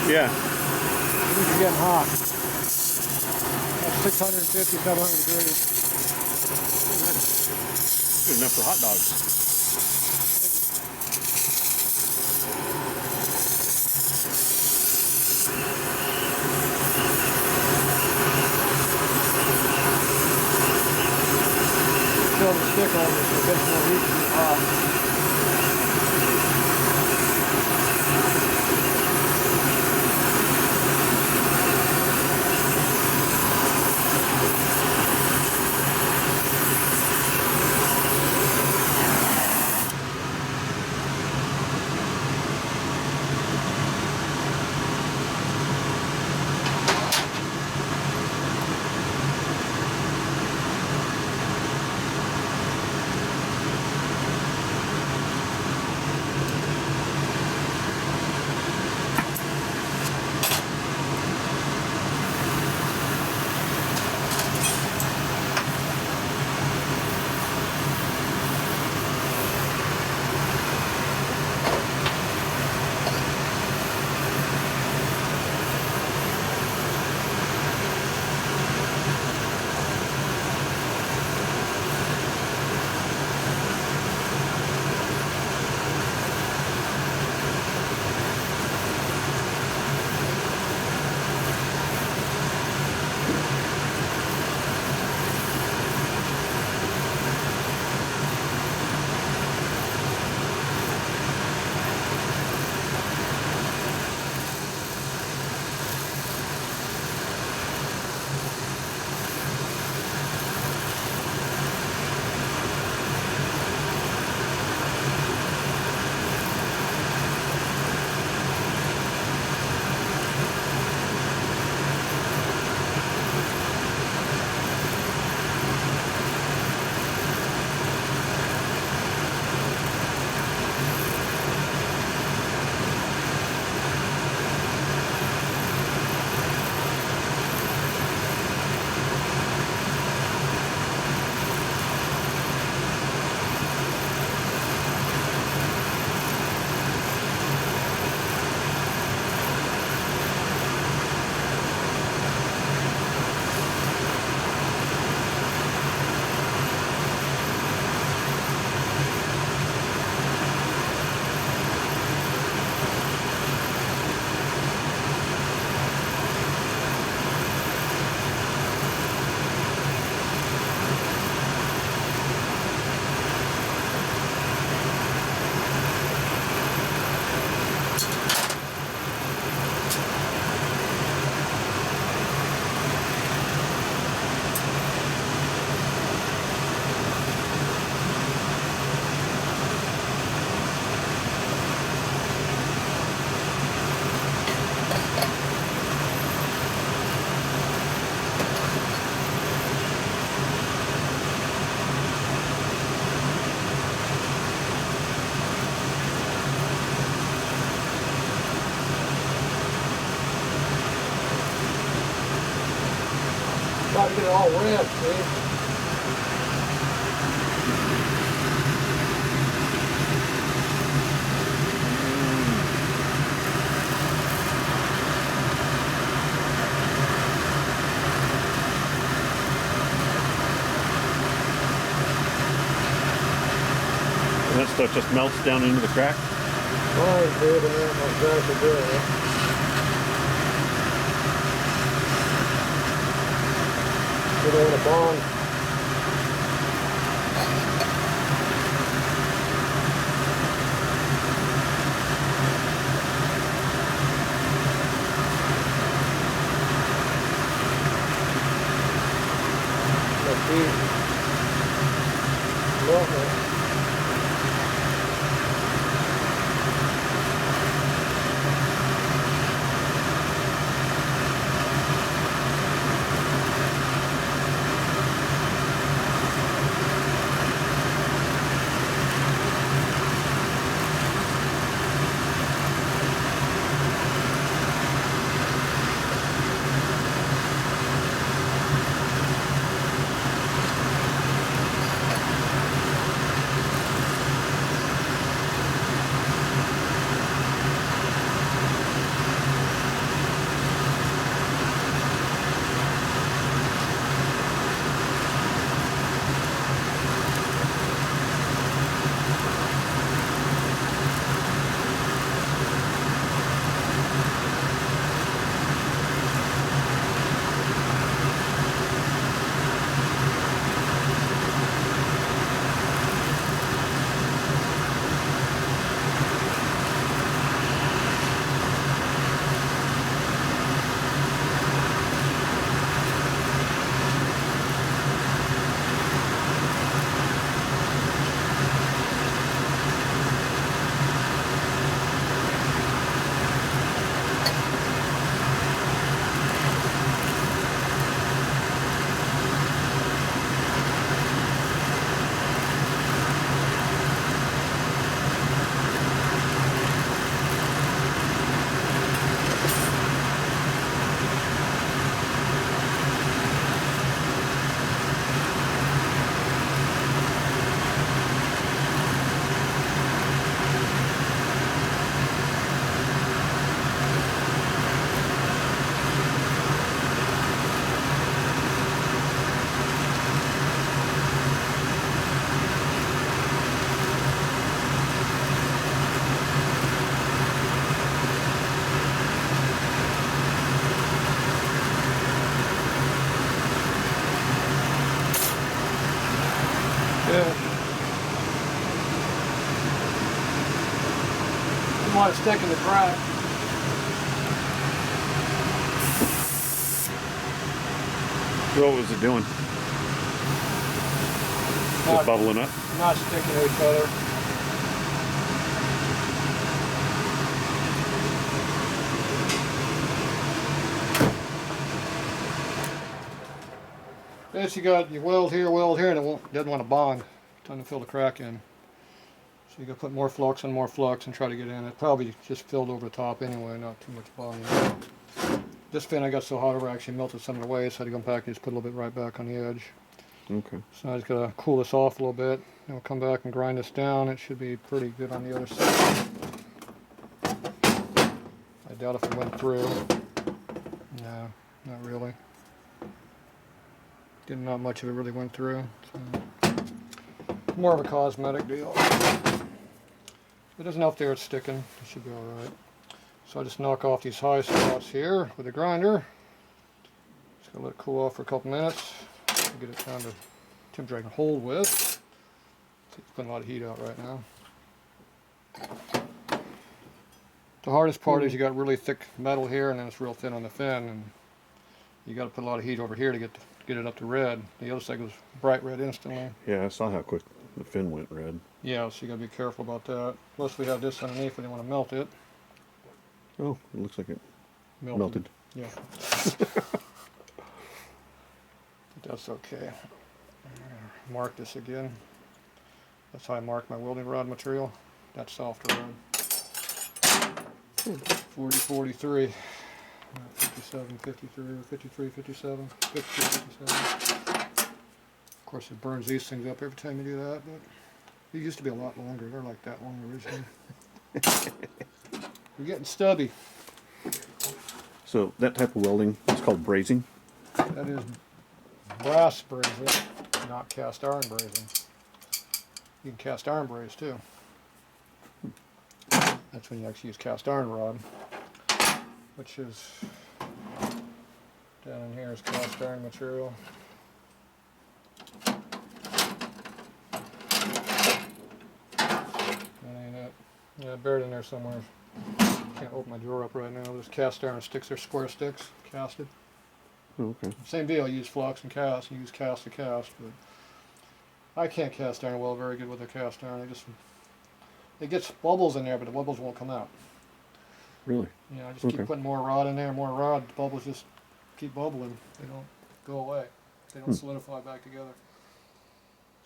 Yeah. These are getting hot. That's 650, 700 degrees. Good enough for hot dogs. Still the stick on this, so it gets more heat than hot. Try to get it all red, see? And that stuff just melts down into the crack? Fine, dude, and then I'm exactly doing it. Put it in a bond. Let's see. want to stick in the crack. So what was it doing? Just bubbling up? Not sticking to each other. This you got your weld here, and it doesn't want to bond. Time to fill the crack in. So you got to put more flux and try to get in. It probably just filled over the top anyway, not too much volume. This fin I got so hot over actually melted some of the way, so I had to go back and just put a little bit right back on the edge. Okay. So I just got to cool this off a little bit. Then we'll come back and grind this down. It should be pretty good on the other side. I doubt if it went through. No, not really. Not much of it really went through. So more of a cosmetic deal. But there's enough there it's sticking. It should be alright. So I just knock off these high spots here with a grinder. Just gonna let it cool off for a couple minutes. Get it down to temperature I can hold with. It's putting a lot of heat out right now. The hardest part is you got really thick metal here and then it's real thin on the fin, and you got to put a lot of heat over here to get it up to red. The other side goes bright red instantly. Yeah, I saw how quick the fin went red. Yeah, so you got to be careful about that. Plus we have this underneath, we don't want to melt it. Oh, it looks like it melted. Yeah. That's okay. Mark this again. That's how I mark my welding rod material. That's softer rod. 40, 43, 57, 53, 53, 57, 53, 57. Of course it burns these things up every time you do that, but they used to be a lot longer. They're like that long originally. We're getting stubby. So that type of welding is called brazing? That is brass brazing, not cast iron brazing. You can cast iron braze too. That's when you actually use cast iron rod, which is down in here is cast iron material. That ain't it. Yeah, buried in there somewhere. Can't open my drawer up right now. There's cast iron sticks. They're square sticks, casted. Oh, okay. Same deal. You use flux and cast. You use cast to cast, but I can't cast iron weld very good with a cast iron. It gets bubbles in there, but the bubbles won't come out. Really? I just keep putting more rod in there, more rod. The bubbles just keep bubbling. They don't go away. They don't solidify back together.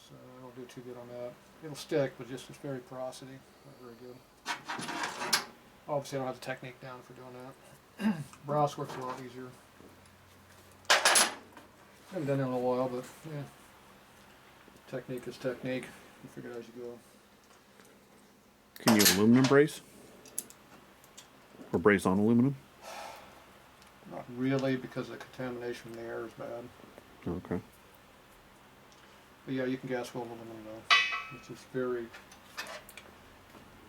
So I don't do too good on that. It'll stick, but just it's very porosity. Not very good. Obviously, I don't have the technique down for doing that. Brass works a lot easier. I haven't done it in a while, but yeah. Technique is technique. You figure it out as you go. Can you aluminum braze? Or braze on aluminum? Not really, because the contamination in the air is bad. Okay. But yeah, you can gas weld aluminum though. It's just very,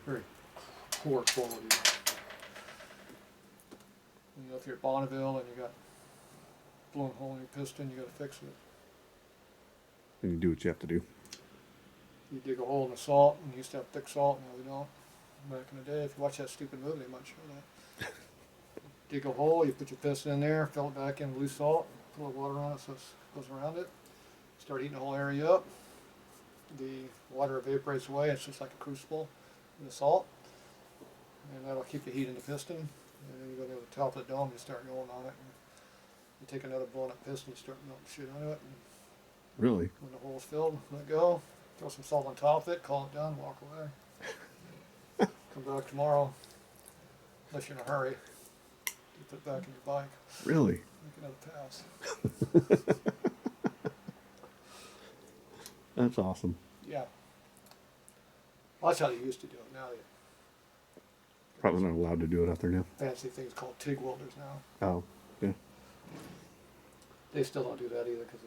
very poor quality. If you're at Bonneville and you got blown hole in your piston, you got to fix it. And you do what you have to do. You dig a hole in the salt, and you used to have thick salt, now we don't. Back in the day, if you watch that stupid movie, they might show that. Dig a hole, you put your piston in there, fill it back in with loose salt, put a little water on it so it goes around it. Start heating the whole area up. The water evaporates away, it's just like a crucible in the salt. And that'll keep the heat in the piston. And then you go to the top of the dome, you start going on it. You take another blown up piston, you start melting shit on it. And really? when the hole's filled, let go. Throw some salt on top of it, call it done, walk away. Come back tomorrow, unless you're in a hurry. You put it back in your bike. Really? Make another pass. That's awesome. Yeah. Well, that's how they used to do it. Now they Probably not allowed to do it out there now. fancy things called TIG welders now. Oh, yeah. They still don't do that either because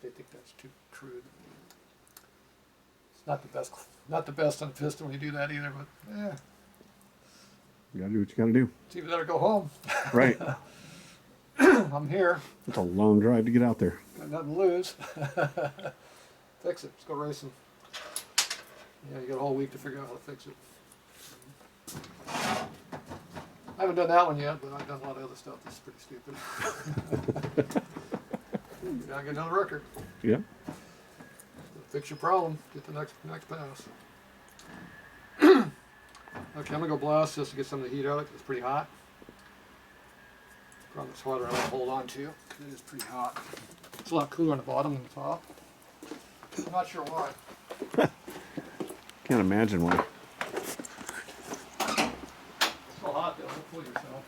they think that's too crude. It's not the best on the piston when you do that either, but yeah. You gotta do what you gotta do. It's either that or go home. Right. I'm here. It's a long drive to get out there. Got nothing to lose. Fix it. Let's go racing. Yeah, you got a whole week to figure out how to fix it. I haven't done that one yet, but I've done a lot of other stuff that's pretty stupid. I get another record. Yeah. Fix your problem. Get the next pass. Okay, I'm gonna go blast just to get some of the heat out of it 'cause it's pretty hot. Probably it's harder to hold on to because it is pretty hot. It's a lot cooler on the bottom than the top. I'm not sure why. Can't imagine why. It's still hot though. Don't fool yourself.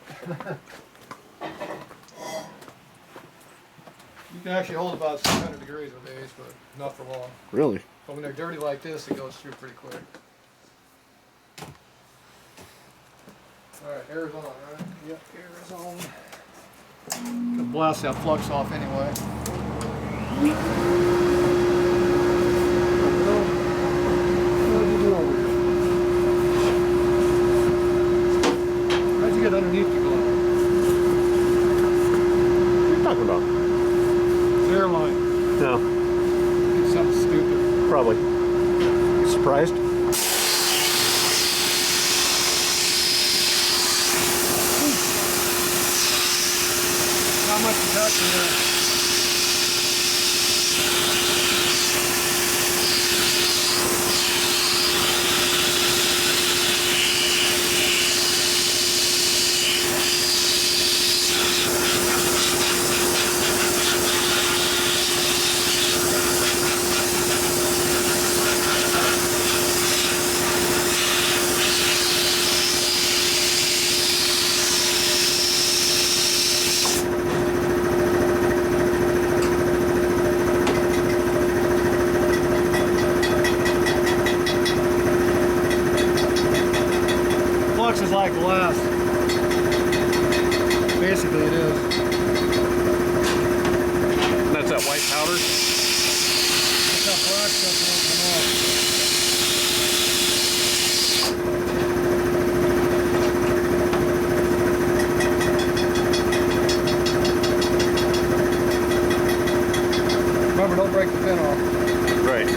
You can actually hold about 600 degrees with these, but not for long. Really? But when they're dirty like this, it goes through pretty quick. Alright, air's on, right? Yep, air is on. Gonna blast that flux off anyway. What did you do over here? How'd you get underneath the glove? What are you talking about? Airline. No. Did something stupid. Probably. You surprised? How much is that in there? Flux is like glass. Basically it is. That's that white powder? It's that black stuff that won't come off. Remember, don't break the pin off. Right.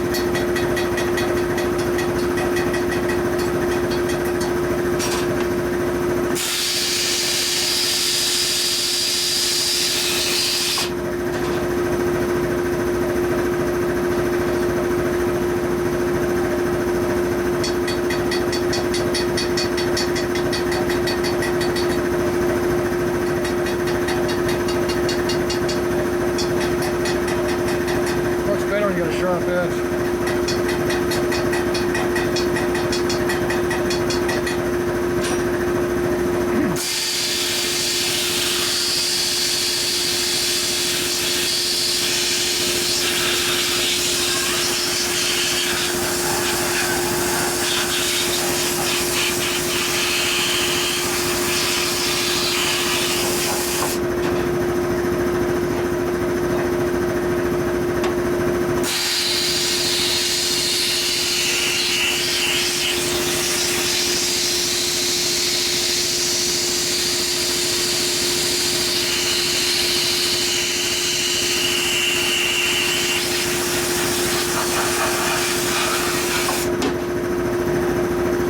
Works better when you got a sharp edge.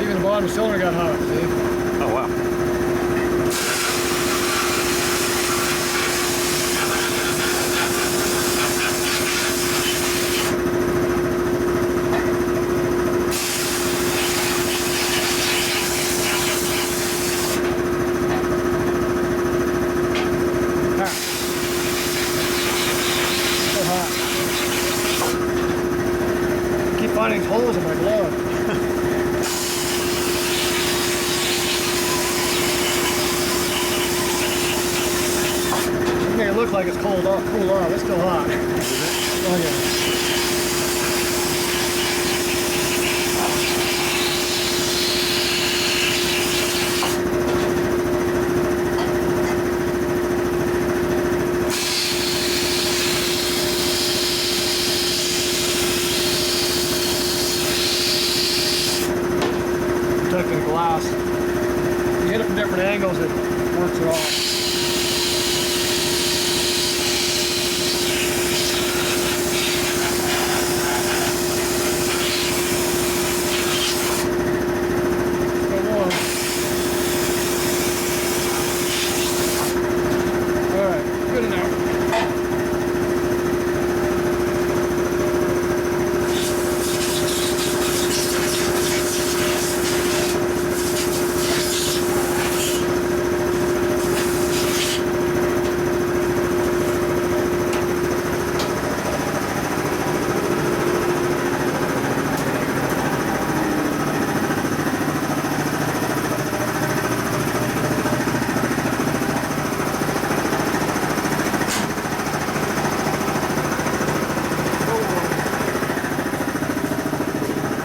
Even the bottom cylinder got hot, see? Oh, wow. Hot. So hot. I keep finding these holes in my glove. It may look like it's cool off. It's still hot. Oh yeah.